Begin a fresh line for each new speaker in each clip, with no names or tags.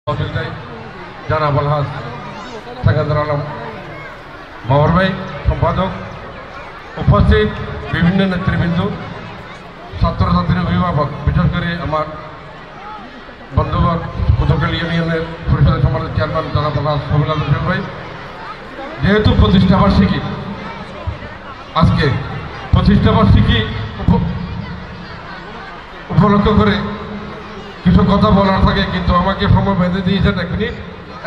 জানাব আলহাজ সেকেন্দার আলম বাবর ভাই সম্পাদক, উপস্থিত বিভিন্ন নেতৃবৃন্দ, ছাত্রছাত্রী, অভিভাবক, বিশেষ করে আমার বন্ধুবর কোতোয়ালি ইউনিয়নের পরিষদের সমাজের চেয়ারম্যান জানাব আলহাজ শফিউল আলম শফিক ভাই, যেহেতু প্রতিষ্ঠাবার্ষিকী, আজকে প্রতিষ্ঠাবার্ষিকী উপলক্ষ করে কিছু কথা বলার থাকে, কিন্তু আমাকে সময় বেঁধে দিয়েছেন 1 মিনিট।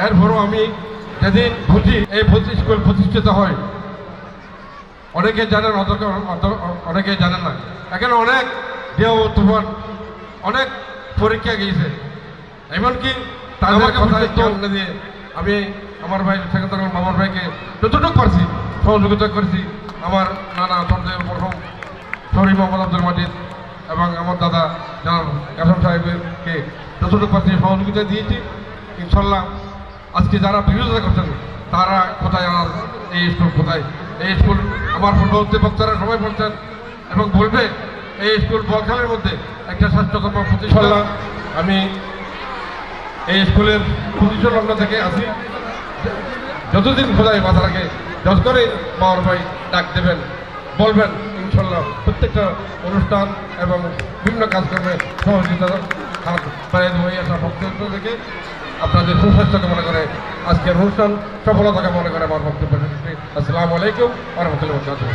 এরপরও আমি যেদিন বুঝি এই স্কুল প্রতিষ্ঠিত হয়, অনেকে জানেন, অনেকে জানেন না। এখানে অনেক ঢেউ তুফান, অনেক পরীক্ষা গিয়েছে, এমনকি তাদের কথায় জন্ম দিয়ে আমি আমার ভাই সেকেন্দার আলম বাবর ভাইকে যতটুকু পারছি সহযোগিতা করেছি। আমার নানা সর্দার মরহুম শরীফ মোহাম্মদ আব্দুল মাজিদ এবং আমার দাদা জানাব কাসম সাহেবকে যতটুকু পারছি সহযোগিতা দিয়েছি। ইনশাল্লাহ আজকে যারা বিরোধিতা করছেন তারা কোথায়, আমার এই স্কুল কোথায়, এই স্কুল আমার পূর্ববর্তী বক্তারা সবাই বলছেন এবং বলবে এই স্কুল বলখালের মধ্যে একটা স্বাস্থ্যকর্ম প্রতিষ্ঠান। আমি এই স্কুলের প্রতিষ্ঠা লগ্ন থেকে আসি, যতদিন খোঁজায় মাথা রাখে, যত করে বাবর ভাই ডাক দেবেন, বলবেন, ইনশাল্লাহ প্রত্যেকটা অনুষ্ঠান এবং বিভিন্ন কাজকর্মে সহযোগিতা হয়ে আসা বক্তব্য থেকে আপনাদের সুস্বাস্থ্য কামনা করে আজকের অনুষ্ঠান সফলতা কামনা করে আমার বক্তব্য। আসসালামু আলাইকুম ওয়া রাহমাতুল্লাহি ওয়া বারাকাতুহু।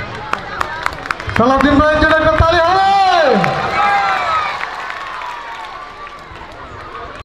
সালাউদ্দিন ভাই,